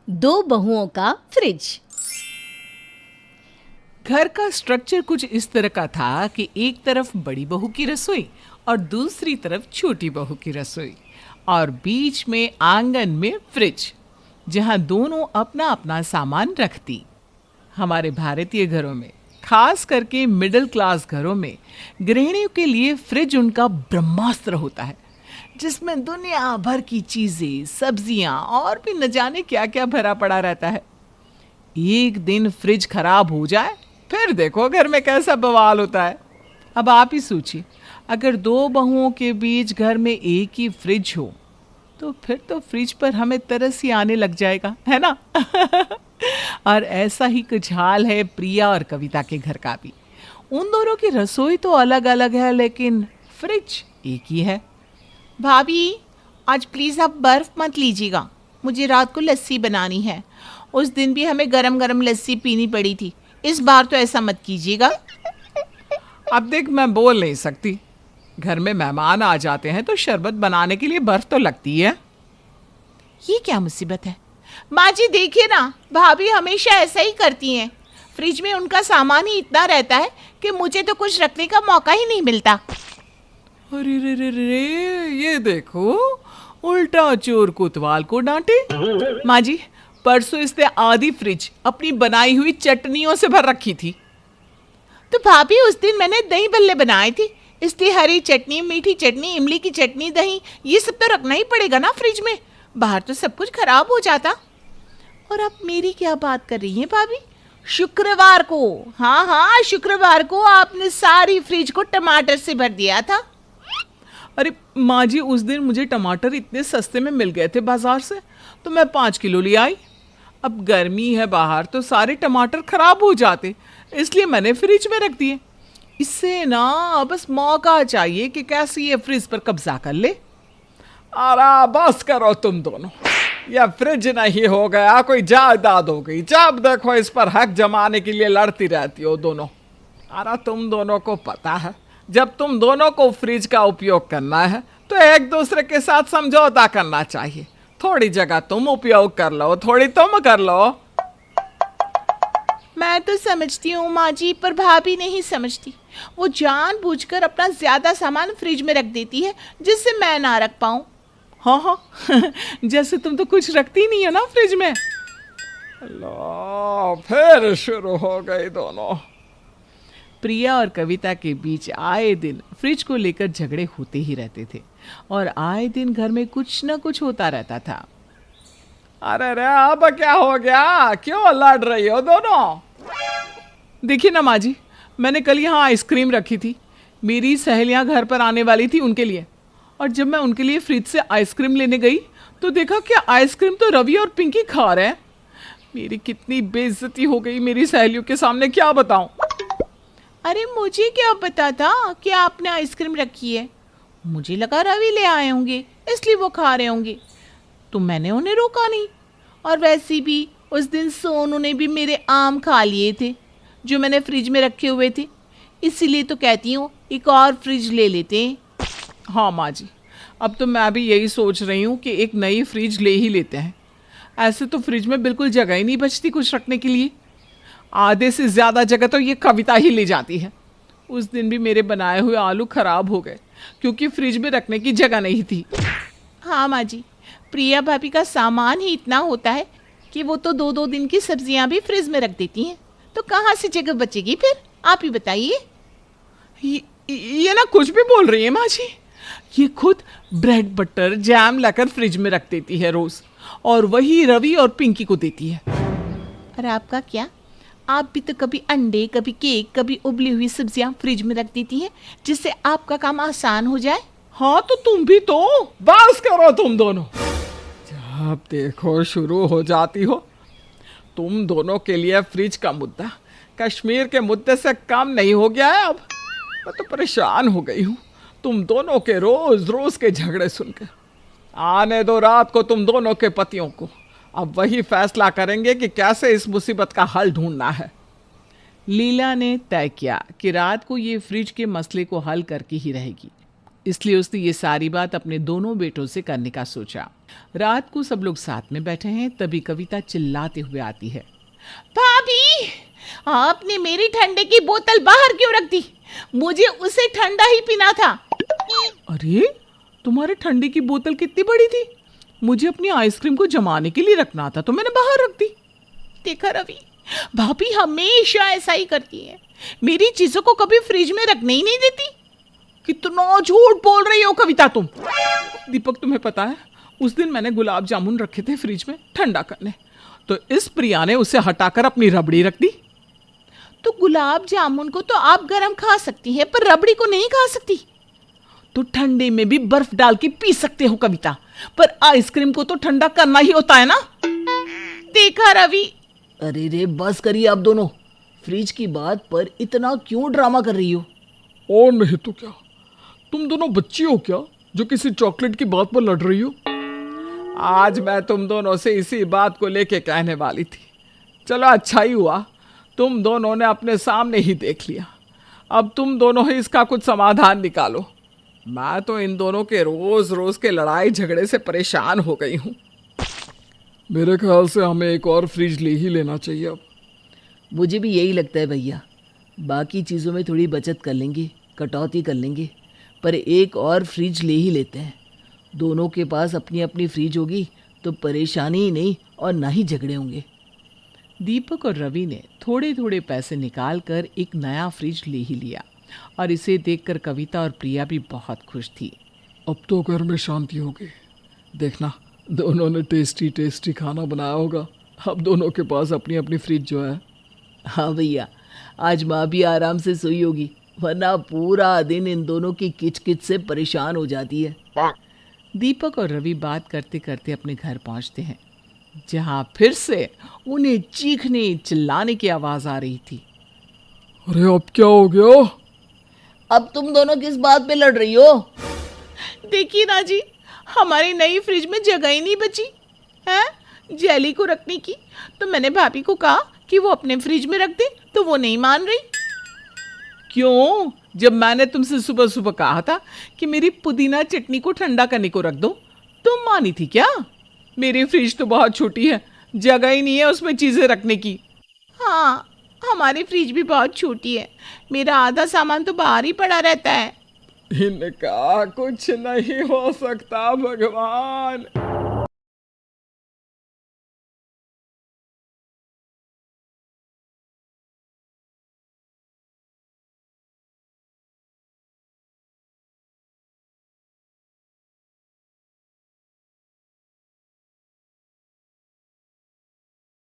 दो बहुओं का फ्रिज। घर का स्ट्रक्चर कुछ इस तरह का था कि एक तरफ बड़ी बहू की रसोई और दूसरी तरफ छोटी बहू की रसोई और बीच में आंगन में फ्रिज, जहां दोनों अपना अपना सामान रखती। हमारे भारतीय घरों में, खास करके मिडिल क्लास घरों में, गृहिणियों के लिए फ्रिज उनका ब्रह्मास्त्र होता है, जिसमें दुनिया भर की चीजें, सब्जियां और भी न जाने क्या क्या भरा पड़ा रहता है। एक दिन फ्रिज खराब हो जाए, फिर देखो घर में कैसा बवाल होता है। अब आप ही सोचिए, अगर दो बहुओं के बीच घर में एक ही फ्रिज हो तो फिर तो फ्रिज पर हमें तरस ही आने लग जाएगा, है ना? और ऐसा ही कुछ हाल है प्रिया और कविता के घर का भी। उन दोनों की रसोई तो अलग अलग है, लेकिन फ्रिज एक ही है। भाभी, आज प्लीज़ आप बर्फ़ मत लीजिएगा, मुझे रात को लस्सी बनानी है। उस दिन भी हमें गरम गरम लस्सी पीनी पड़ी थी, इस बार तो ऐसा मत कीजिएगा। अब देख, मैं बोल नहीं सकती। घर में मेहमान आ जाते हैं तो शरबत बनाने के लिए बर्फ तो लगती है। ये क्या मुसीबत है? माँ जी देखिए ना, भाभी हमेशा ऐसा ही करती हैं। फ्रिज में उनका सामान ही इतना रहता है कि मुझे तो कुछ रखने का मौका ही नहीं मिलता। अरे रे रे रे, ये देखो, उल्टा चोर कोतवाल को डांटे। माँ जी, परसों इसने आधी फ्रिज अपनी बनाई हुई चटनियों से भर रखी थी। तो भाभी, उस दिन मैंने दही भल्ले बनाए थे, इसलिए हरी चटनी, मीठी चटनी, इमली की चटनी, दही, ये सब तो रखना ही पड़ेगा ना फ्रिज में। बाहर तो सब कुछ खराब हो जाता। और आप मेरी क्या बात कर रही हैं भाभी? शुक्रवार को, हाँ हाँ, शुक्रवार को आपने सारी फ्रिज को टमाटर से भर दिया था। अरे माँ जी, उस दिन मुझे टमाटर इतने सस्ते में मिल गए थे बाजार से, तो मैं 5 किलो ले आई। अब गर्मी है बाहर तो सारे टमाटर खराब हो जाते, इसलिए मैंने फ्रिज में रख दिए। इससे ना बस मौका चाहिए कि कैसे ये फ्रिज पर कब्जा कर ले। अरे बस करो तुम दोनों, यह फ्रिज नहीं हो गया, कोई जायदाद हो गई। जब देखो इस पर हक जमाने के लिए लड़ती रहती हो दोनों। अरे तुम दोनों को पता है, जब तुम दोनों को फ्रिज का उपयोग करना है तो एक दूसरे के साथ समझौता करना चाहिए। थोड़ी जगह तुम उपयोग कर लो, थोड़ी तुम कर लो। मैं तो समझती हूँ माँ जी, पर भाभी नहीं समझती। वो जानबूझकर अपना ज्यादा सामान फ्रिज में रख देती है, जिससे मैं ना रख पाऊँ। हाँ हाँ, जैसे तुम तो कुछ रखती नहीं है ना फ्रिज में। लो, फिर शुरू हो गए दोनों। प्रिया और कविता के बीच आए दिन फ्रिज को लेकर झगड़े होते ही रहते थे और आए दिन घर में कुछ न कुछ होता रहता था। अरे रे, अब क्या हो गया? क्यों लड़ रही हो दोनों? देखिए ना माँ जी, मैंने कल यहाँ आइसक्रीम रखी थी। मेरी सहेलियाँ घर पर आने वाली थी उनके लिए, और जब मैं उनके लिए फ्रिज से आइसक्रीम लेने गई तो देखा कि आइसक्रीम तो रवि और पिंकी खा रहे हैं। मेरी कितनी बेइज्जती हो गई मेरी सहेलियों के सामने, क्या बताऊं। अरे मुझे क्या पता था कि आपने आइसक्रीम रखी है? मुझे लगा रवि ले आए होंगे, इसलिए वो खा रहे होंगे, तो मैंने उन्हें रोका नहीं। और वैसे भी उस दिन सोनू ने भी मेरे आम खा लिए थे जो मैंने फ्रिज में रखे हुए थे, इसीलिए तो कहती हूँ एक और फ्रिज ले लेते हैं। हाँ माँ जी, अब तो मैं भी यही सोच रही हूँ कि एक नई फ्रिज ले ही लेते हैं। ऐसे तो फ्रिज में बिल्कुल जगह ही नहीं बचती कुछ रखने के लिए। आधे से ज़्यादा जगह तो ये कविता ही ले जाती है। उस दिन भी मेरे बनाए हुए आलू खराब हो गए क्योंकि फ्रिज में रखने की जगह नहीं थी। हाँ माँ जी, प्रिया भाभी का सामान ही इतना होता है कि वो तो 2-2 दिन की सब्जियां भी फ्रिज में रख देती हैं, तो कहाँ से जगह बचेगी फिर? आप ही बताइए। ये ना कुछ भी बोल रही है माँ जी। ये खुद ब्रेड बटर जैम लाकर फ्रिज में रख देती है रोज, और वही रवि और पिंकी को देती है। और आपका क्या? आप भी तो कभी अंडे, कभी केक, कभी उबली हुई सब्जियां फ्रिज में रख देती हैं, जिससे आपका काम आसान हो जाए। हाँ तो तुम भी तो बस करो तुम दोनों, जब देखो शुरू हो जाती हो। तुम दोनों के लिए फ्रिज का मुद्दा कश्मीर के मुद्दे से कम नहीं हो गया है। अब मैं तो परेशान हो गई हूँ तुम दोनों के रोज रोज के झगड़े सुनकर। आने दो रात को तुम दोनों के पतियों को, अब वही फैसला करेंगे कि कैसे इस मुसीबत का हल ढूंढना है। लीला ने तय किया कि रात को ये फ्रिज के मसले को हल करके ही रहेगी। इसलिए उसने ये सारी बात अपने दोनों बेटों से करने का सोचा। रात को सब लोग साथ में बैठे हैं, तभी कविता चिल्लाते हुए आती है। भाभी, आपने मेरी ठंडे की बोतल बाहर क्यों रख दी? मुझे उसे ठंडा ही पीना था। अरे, तुम्हारे ठंडे की बोतल कितनी बड़ी थी? मुझे अपनी आइसक्रीम को जमाने के लिए रखना था तो मैंने बाहर रख दी। देखा रवि, भाभी हमेशा ऐसा ही करती है, मेरी चीजों को कभी फ्रिज में रखने ही नहीं देती। कितना झूठ बोल रही हो कविता तुम। दीपक, तुम्हें पता है उस दिन मैंने गुलाब जामुन रखे थे फ्रिज में ठंडा करने, तो इस प्रिया ने उसे हटाकर अपनी रबड़ी रख दी। तो गुलाब जामुन को तो आप गरम खा सकती हैं, पर रबड़ी को नहीं खा सकती। तो ठंडे में भी बर्फ डाल के पी सकते हो कविता, पर आइसक्रीम को तो ठंडा करना ही होता है ना। देखा रवि। अरे रे, बस करिए आप दोनों। फ्रिज की बात पर इतना क्यों ड्रामा कर रही हो? और नहीं तो क्या, तुम दोनों बच्ची हो क्या जो किसी चॉकलेट की बात पर लड़ रही हो? आज मैं तुम दोनों से इसी बात को लेके कहने वाली थी। चलो, अच्छा ही हुआ तुम दोनों ने अपने सामने ही देख लिया। अब तुम दोनों ही इसका कुछ समाधान निकालो। मैं तो इन दोनों के रोज रोज के लड़ाई झगड़े से परेशान हो गई हूँ। मेरे ख्याल से हमें एक और फ्रिज ले ही लेना चाहिए अब। मुझे भी यही लगता है भैया। बाकी चीज़ों में थोड़ी बचत कर लेंगे, कटौती कर लेंगे, पर एक और फ्रिज ले ही लेते हैं। दोनों के पास अपनी अपनी फ्रिज होगी तो परेशानी ही नहीं और ना ही झगड़े होंगे। दीपक और रवि ने थोड़े थोड़े पैसे निकाल कर एक नया फ्रिज ले ही लिया, और इसे देखकर कविता और प्रिया भी बहुत खुश थी। अब तो घर में शांति होगी। देखना, दोनों ने टेस्टी टेस्टी खाना बनाया होगा। अब दोनों के पास अपनी अपनी फ्रिज जो है। हाँ भैया, आज माँ भी आराम से सोई होगी, वरना पूरा दिन इन दोनों की किचकिच से परेशान हो जाती है। दीपक और रवि बात करते करते अपने घर पहुंचते हैं, जहां फिर से उन्हें चीखने चिल्लाने की आवाज आ रही थी। अरे अब क्या हो गया? अब तुम दोनों किस बात पे लड़ रही हो? देखिए ना जी, हमारी नई फ्रिज में जगह ही नहीं बची है जेली को रखने की। तो मैंने भाभी को कहा कि वो अपने फ्रिज में रख दे, तो वो नहीं मान रही। क्यों? जब मैंने तुमसे सुबह सुबह कहा था कि मेरी पुदीना चटनी को ठंडा करने को रख दो, तुम मानी थी क्या? मेरी फ्रिज तो बहुत छोटी है, जगह ही नहीं है उसमें चीजें रखने की। हाँ, हमारी फ्रिज भी बहुत छोटी है, मेरा आधा सामान तो बाहर ही पड़ा रहता है। इनका कुछ नहीं हो सकता भगवान।